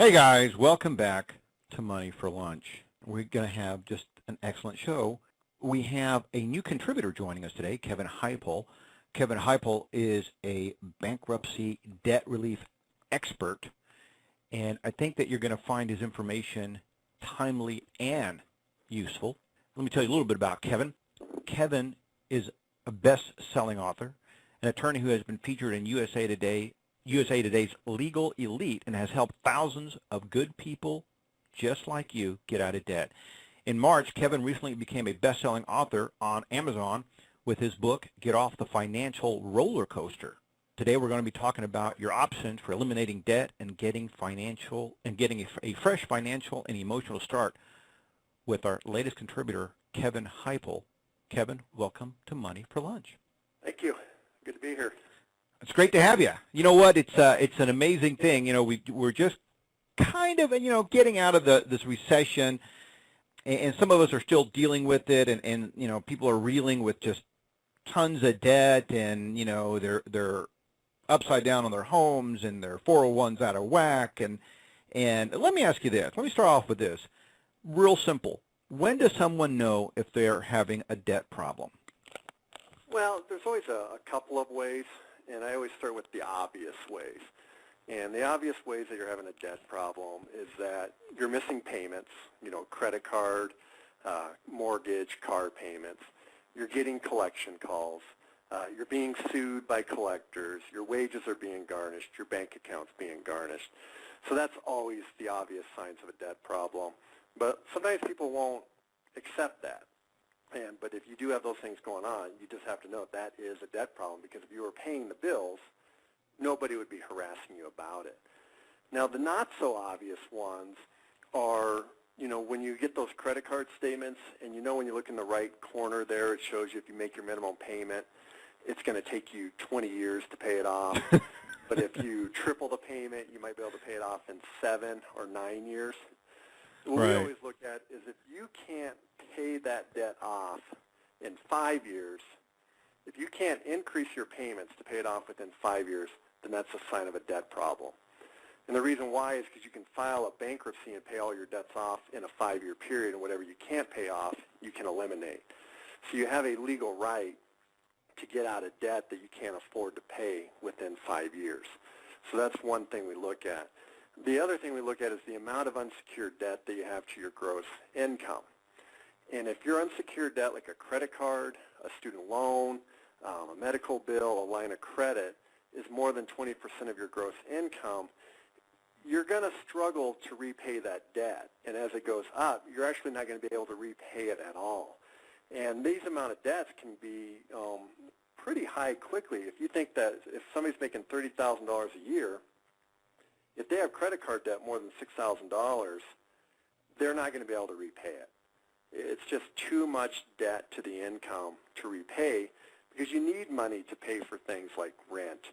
Hey guys, welcome back to Money for Lunch. We're going to have just an excellent show. We have a new contributor joining us today, Kevin Heupel. Kevin Heupel is a bankruptcy debt relief expert, and I think that you're going to find his information timely and useful. Let me tell you a little bit about Kevin. Kevin is a best-selling author, an attorney who has been featured in USA Today's Legal Elite and has helped thousands of good people just like you get out of debt. In March, Kevin recently became a best-selling author on Amazon with his book, Get Off the Financial Roller Coaster. Today we're going to be talking about your options for eliminating debt and getting a fresh financial and emotional start with our latest contributor, Kevin Heupel. Kevin, welcome to Money for Lunch. Thank you. Good to be here. It's great to have you. You know what? It's an amazing thing. You know, we're just kind of getting out of this recession, and some of us are still dealing with it, and people are reeling with just tons of debt, and they're upside down on their homes, and their 401's out of whack, and let me ask you this. Let me start off with this. Real simple. When does someone know if they're having a debt problem? Well, there's always a couple of ways. And I always start with the obvious ways. And the obvious ways that you're having a debt problem is that you're missing payments, credit card, mortgage, car payments. You're getting collection calls. You're being sued by collectors. Your wages are being garnished. Your bank account's being garnished. So that's always the obvious signs of a debt problem. But sometimes people won't accept that. But if you do have those things going on, you just have to know that is a debt problem, because if you were paying the bills, nobody would be harassing you about it. Now, the not-so-obvious ones are, when you get those credit card statements, and when you look in the right corner there, it shows you if you make your minimum payment, it's going to take you 20 years to pay it off. But if you triple the payment, you might be able to pay it off in 7 or 9 years. What we always look at is if you can't pay that debt off in 5 years, if you can't increase your payments to pay it off within 5 years, then that's a sign of a debt problem. And the reason why is because you can file a bankruptcy and pay all your debts off in a 5-year period, and whatever you can't pay off, you can eliminate. So you have a legal right to get out of debt that you can't afford to pay within 5 years. So that's one thing we look at. The other thing we look at is the amount of unsecured debt that you have to your gross income. And if your unsecured debt, like a credit card, a student loan, a medical bill, a line of credit, is more than 20% of your gross income, you're going to struggle to repay that debt. And as it goes up, you're actually not going to be able to repay it at all. And these amount of debts can be pretty high quickly. If you think that if somebody's making $30,000 a year, if they have credit card debt more than $6,000, they're not going to be able to repay it. It's just too much debt to the income to repay, because you need money to pay for things like rent,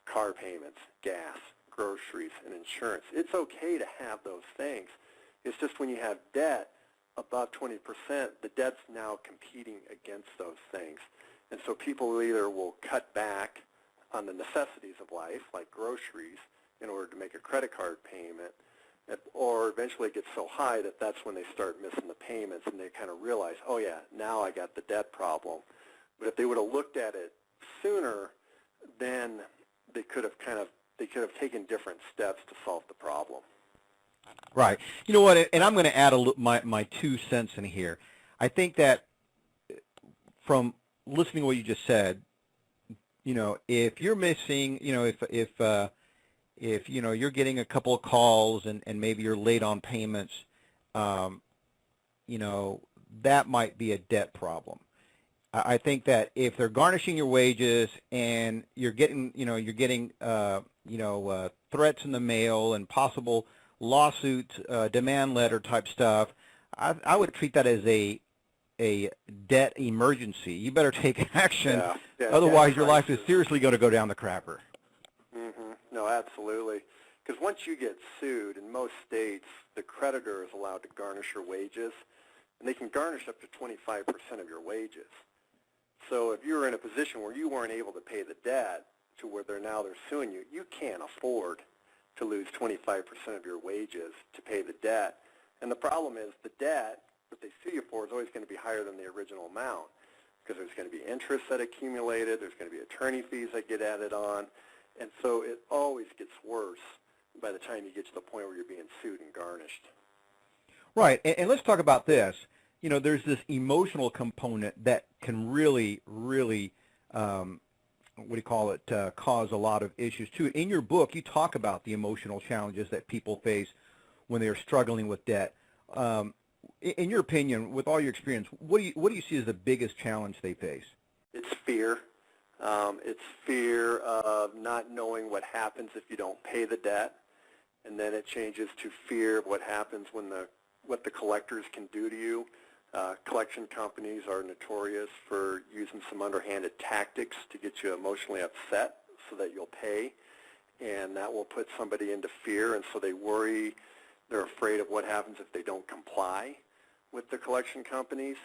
car payments, gas, groceries, and insurance. It's okay to have those things. It's just when you have debt above 20%, the debt's now competing against those things. And so people either will cut back on the necessities of life, like groceries, in order to make a credit card payment, or eventually it gets so high that that's when they start missing the payments, and they kind of realize, oh yeah, now I got the debt problem. But if they would have looked at it sooner, then they could have taken different steps to solve the problem. Right. You know what? And I'm going to add my 2 cents in here. I think that from listening to what you just said, if you're missing, if you're getting a couple of calls and maybe you're late on payments, that might be a debt problem. I think that if they're garnishing your wages and you're getting threats in the mail and possible lawsuits, demand letter type stuff, I would treat that as a debt emergency. You better take action, otherwise your life is seriously going to go down the crapper. No, absolutely. Because once you get sued, in most states, the creditor is allowed to garnish your wages, and they can garnish up to 25% of your wages. So if you're in a position where you weren't able to pay the debt to where they're suing you, you can't afford to lose 25% of your wages to pay the debt. And the problem is the debt that they sue you for is always going to be higher than the original amount because there's going to be interest that accumulated, there's going to be attorney fees that get added on, and so it always gets worse by the time you get to the point where you're being sued and garnished. Right, and let's talk about this. You know, there's this emotional component that can really, cause a lot of issues too. In your book, you talk about the emotional challenges that people face when they are struggling with debt. In your opinion, with all your experience, what do you see as the biggest challenge they face? It's fear. It's fear of not knowing what happens if you don't pay the debt, and then it changes to fear of what happens when what the collectors can do to you. Collection companies are notorious for using some underhanded tactics to get you emotionally upset so that you'll pay, and that will put somebody into fear, and so they worry. They're afraid of what happens if they don't comply with the collection companies.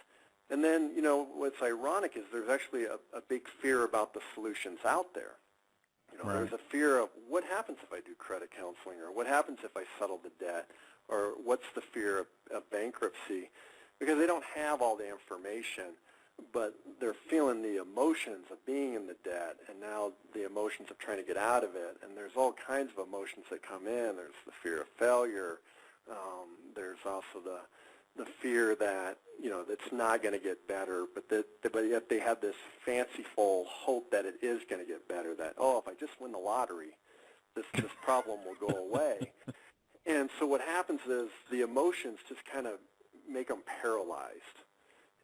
And then, you know, what's ironic is there's actually a big fear about the solutions out there. You know, There's a fear of what happens if I do credit counseling, or what happens if I settle the debt, or what's the fear of bankruptcy, because they don't have all the information, but they're feeling the emotions of being in the debt, and now the emotions of trying to get out of it. And there's all kinds of emotions that come in. There's the fear of failure. There's also the fear that, you know, it's not going to get better, but yet they have this fanciful hope that it is going to get better, that, oh, if I just win the lottery, this problem will go away. And so what happens is the emotions just kind of make them paralyzed.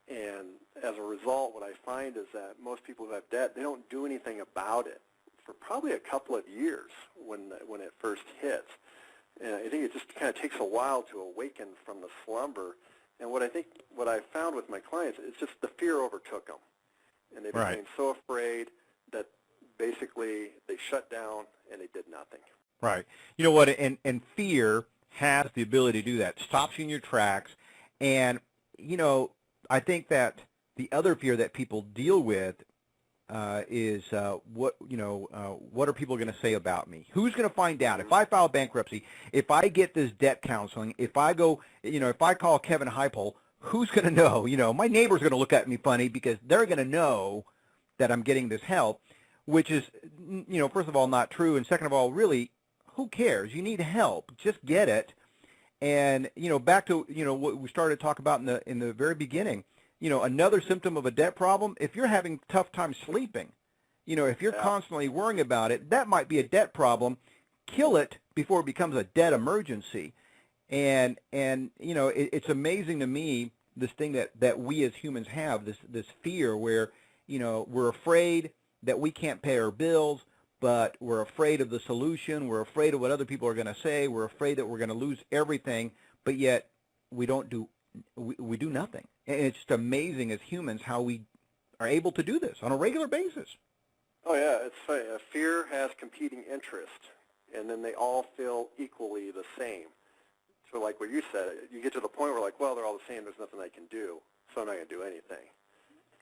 And as a result, what I find is that most people who have debt, they don't do anything about it for probably a couple of years when it first hits. And I think it just kind of takes a while to awaken from the slumber. And what I found with my clients is just the fear overtook them. And they became so afraid that basically they shut down and they did nothing. Right. You know what? And fear has the ability to do that. Stops you in your tracks. And, you know, I think that the other fear that people deal with is what are people going to say about me? Who's going to find out? If I file bankruptcy, if I get this debt counseling, if I go, if I call Kevin Heupel, who's going to know? You know, my neighbor's going to look at me funny because they're going to know that I'm getting this help, which is, first of all, not true. And second of all, really, who cares? You need help. Just get it. And, back to, what we started to talk about in the very beginning, another symptom of a debt problem, if you're having tough time sleeping, if you're constantly worrying about it, that might be a debt problem. Kill it before it becomes a debt emergency. And it's amazing to me, this thing that we as humans have, this fear where, we're afraid that we can't pay our bills, but we're afraid of the solution. We're afraid of what other people are going to say. We're afraid that we're going to lose everything, but yet we do nothing. And it's just amazing as humans how we are able to do this on a regular basis. Oh, yeah, it's funny. Fear has competing interests, and then they all feel equally the same. So like what you said, you get to the point where like, well, they're all the same. There's nothing I can do, so I'm not going to do anything.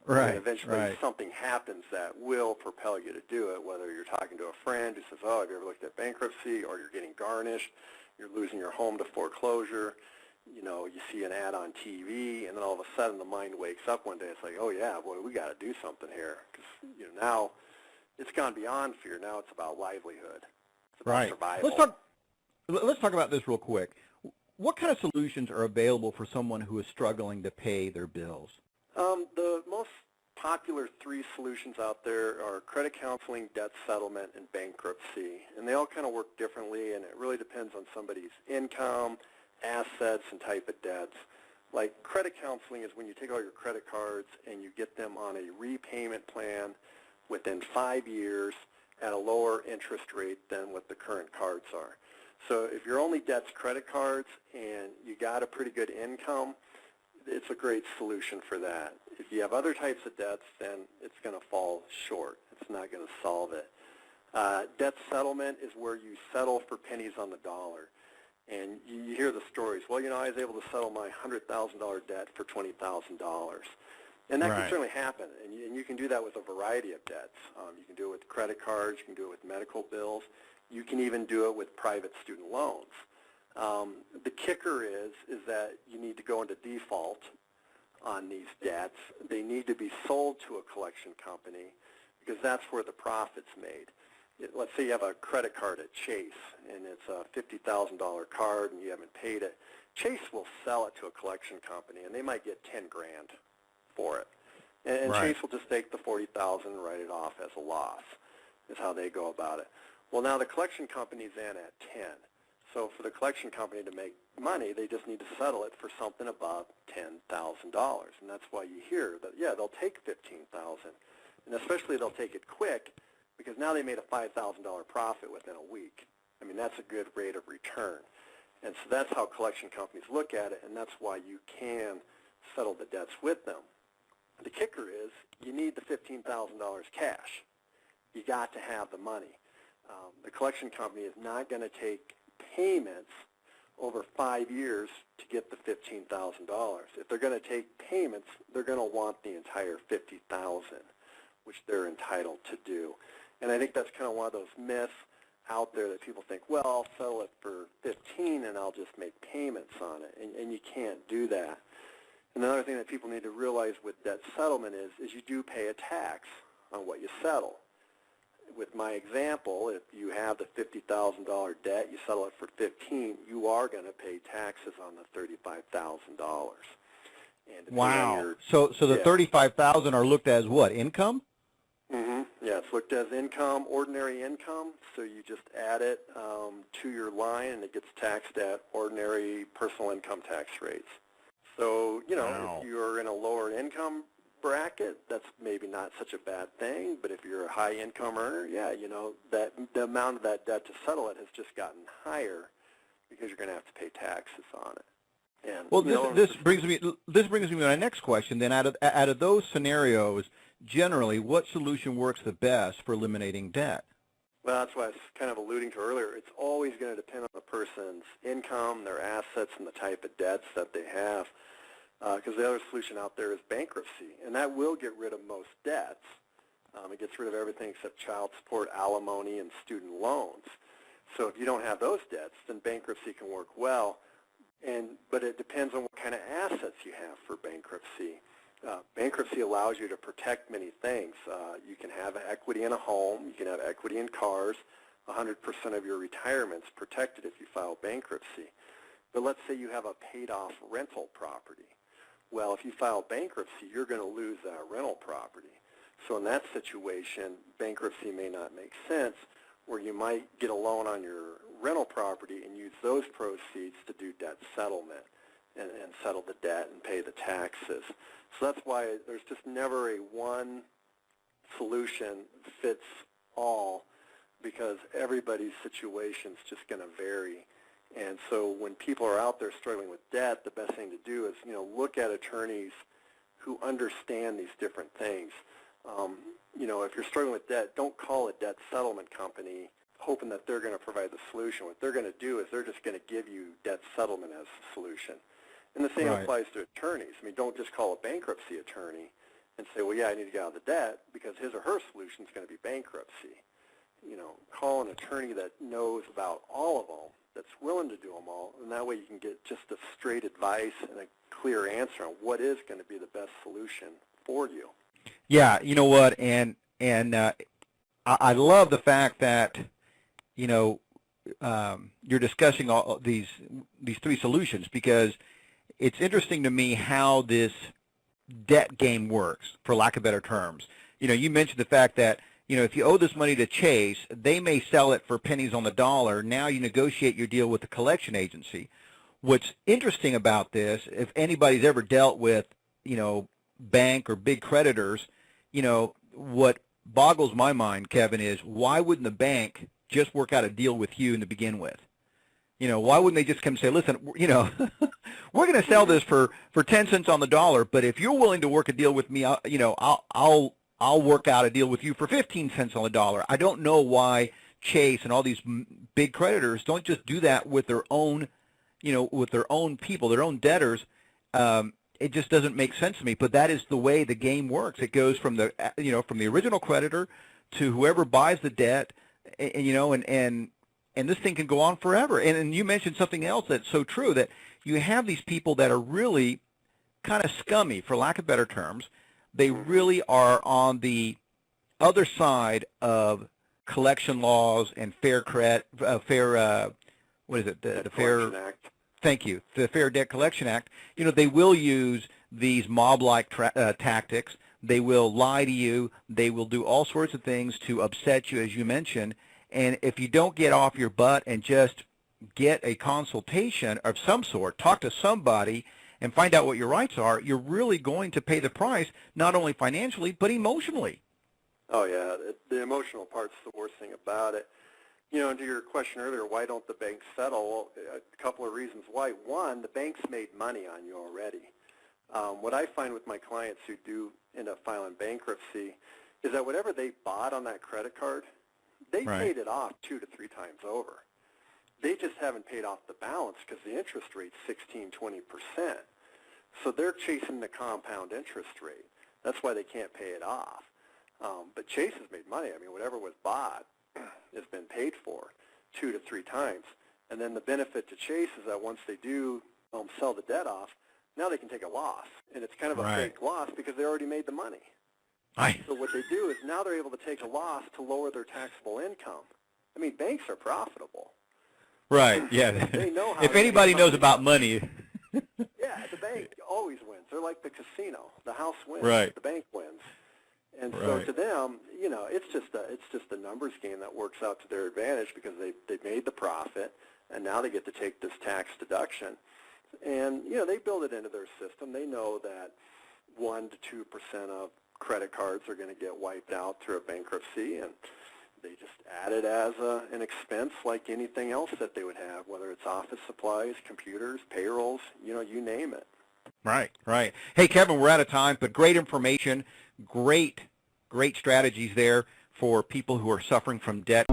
Right. And eventually something happens that will propel you to do it, whether you're talking to a friend who says, oh, have you ever looked at bankruptcy, or you're getting garnished, you're losing your home to foreclosure, you see an ad on TV, and then all of a sudden the mind wakes up one day. It's like, oh, yeah, boy, we got to do something here. Because, now it's gone beyond fear. Now it's about livelihood. It's about survival. Let's talk about this real quick. What kind of solutions are available for someone who is struggling to pay their bills? The most popular three solutions out there are credit counseling, debt settlement, and bankruptcy. And they all kind of work differently, and it really depends on somebody's income, assets, and type of debts. Like credit counseling is when you take all your credit cards and you get them on a repayment plan within 5 years at a lower interest rate than what the current cards are. So if your only debt's credit cards and you got a pretty good income, it's a great solution for that. If you have other types of debts, then it's going to fall short. It's not going to solve it. Debt settlement is where you settle for pennies on the dollar. And you hear the stories. Well, I was able to settle my $100,000 debt for $20,000. And that can certainly happen. And you can do that with a variety of debts. You can do it with credit cards. You can do it with medical bills. You can even do it with private student loans. The kicker is that you need to go into default on these debts. They need to be sold to a collection company because that's where the profit's made. Let's say you have a credit card at Chase and it's a $50,000 card and you haven't paid it. Chase will sell it to a collection company and they might get 10 grand for it. And Right. Chase will just take the 40,000 and write it off as a loss, is how they go about it. Well, now the collection company's in at 10. So for the collection company to make money, they just need to settle it for something above $10,000. And that's why you hear that, yeah, they'll take $15,000. And especially they'll take it quick because now they made a $5,000 profit within a week. I mean, that's a good rate of return. And so that's how collection companies look at it, and that's why you can settle the debts with them. The kicker is you need the $15,000 cash. You got to have the money. The collection company is not going to take payments over 5 years to get the $15,000. If they're going to take payments, they're going to want the entire $50,000, which they're entitled to do. And I think that's kind of one of those myths out there that people think, well, I'll settle it for 15 and I'll just make payments on it, and you can't do that. And another thing that people need to realize with debt settlement is you do pay a tax on what you settle. With my example, if you have the $50,000 debt, you settle it for 15, you are going to pay taxes on the $35,000. Wow. So the 35,000 are looked as what, income? Mm-hmm. Yeah, it's looked as income, ordinary income, so you just add it to your line and it gets taxed at ordinary personal income tax rates. So, you know, Wow. if you're in a lower income bracket, that's maybe not such a bad thing, but if you're a high income earner, yeah, you know, that the amount of that debt to settle it has just gotten higher because you're going to have to pay taxes on it. And, Well, you know, this brings me to my next question. Then, out of those scenarios, generally, what solution works the best for eliminating debt? well, that's what I was kind of alluding to earlier. It's always going to depend on the person's income, their assets, and the type of debts that they have. Because the other solution out there is bankruptcy, and that will get rid of most debts. It gets rid of everything except child support, alimony, and student loans. So if you don't have those debts, then bankruptcy can work well. But it depends on what kind of assets you have for bankruptcy. Bankruptcy allows you to protect many things. You can have equity in a home. You can have equity in cars. 100% of your retirement's protected if you file bankruptcy. But let's say you have a paid-off rental property. Well, if you file bankruptcy, you're going to lose that rental property. So in that situation, bankruptcy may not make sense, where you might get a loan on your rental property and use those proceeds to do debt settlement and settle the debt and pay the taxes. So that's why there's just never a one solution fits all, because everybody's situation is just going to vary. And so when people are out there struggling with debt, the best thing to do is, you know, look at attorneys who understand these different things. You know, if you're struggling with debt, don't call a debt settlement company hoping that they're going to provide the solution. What they're going to do is they're just going to give you debt settlement as a solution. And the same applies to attorneys. I mean, don't just call a bankruptcy attorney and say, well, yeah, I need to get out of the debt, because his or her solution is going to be bankruptcy. You know, call an attorney that knows about all of them, that's willing to do them all, and that way you can get just a straight advice and a clear answer on what is going to be the best solution for you. Yeah, you know what, and I love the fact that, you know, you're discussing all these three solutions, because it's interesting to me how this debt game works, for lack of better terms. You know, you mentioned the fact that, you know, if you owe this money to Chase, they may sell it for pennies on the dollar. Now you negotiate your deal with the collection agency. What's interesting about this, if anybody's ever dealt with, you know, bank or big creditors, you know, what boggles my mind, Kevin, is why wouldn't the bank just work out a deal with you to begin with? You know, why wouldn't they just come and say, listen, you know, we're going to sell this for 10 cents on the dollar, but if you're willing to work a deal with me, I'll work out a deal with you for 15 cents on the dollar. I don't know why Chase and all these big creditors don't just do that with their own, you know, with their own people, their own debtors. It just doesn't make sense to me. But that is the way the game works. It goes from the, you know, from the original creditor to whoever buys the debt, and you know, and and this thing can go on forever. And you mentioned something else that's so true, that you have these people that are really kind of scummy, for lack of better terms. They really are on the other side of collection laws and fair what is it? The Fair Act. Thank you. The Fair Debt Collection Act. You know, they will use these mob-like tactics. They will lie to you. They will do all sorts of things to upset you, as you mentioned. And if you don't get off your butt and just get a consultation of some sort, talk to somebody and find out what your rights are, you're really going to pay the price, not only financially, but emotionally. Oh, yeah. The emotional part's the worst thing about it. You know, and to your question earlier, why don't the banks settle? Well, a couple of reasons why. One, the banks made money on you already. What I find with my clients who do end up filing bankruptcy is that whatever they bought on that credit card, they paid it off 2 to 3 times over. They just haven't paid off the balance because the interest rate's 16-20%. So they're chasing the compound interest rate. That's why they can't pay it off. But Chase has made money. I mean, whatever was bought has been paid for 2 to 3 times. And then the benefit to Chase is that once they do sell the debt off, now they can take a loss. And it's kind of a fake loss because they already made the money. So what they do is now they're able to take a loss to lower their taxable income. I mean, banks are profitable. Right, yeah. They know how if anybody knows about money. Yeah, the bank always wins. They're like the casino. The house wins, the bank wins. And so to them, you know, it's just a numbers game that works out to their advantage because they made the profit, and now they get to take this tax deduction. And, you know, they build it into their system. They know that 1 to 2% of credit cards are going to get wiped out through a bankruptcy, and they just add it as an expense like anything else that they would have, whether it's office supplies, computers, payrolls, you know, you name it. Right. Hey, Kevin, we're out of time, but great information, great strategies there for people who are suffering from debt.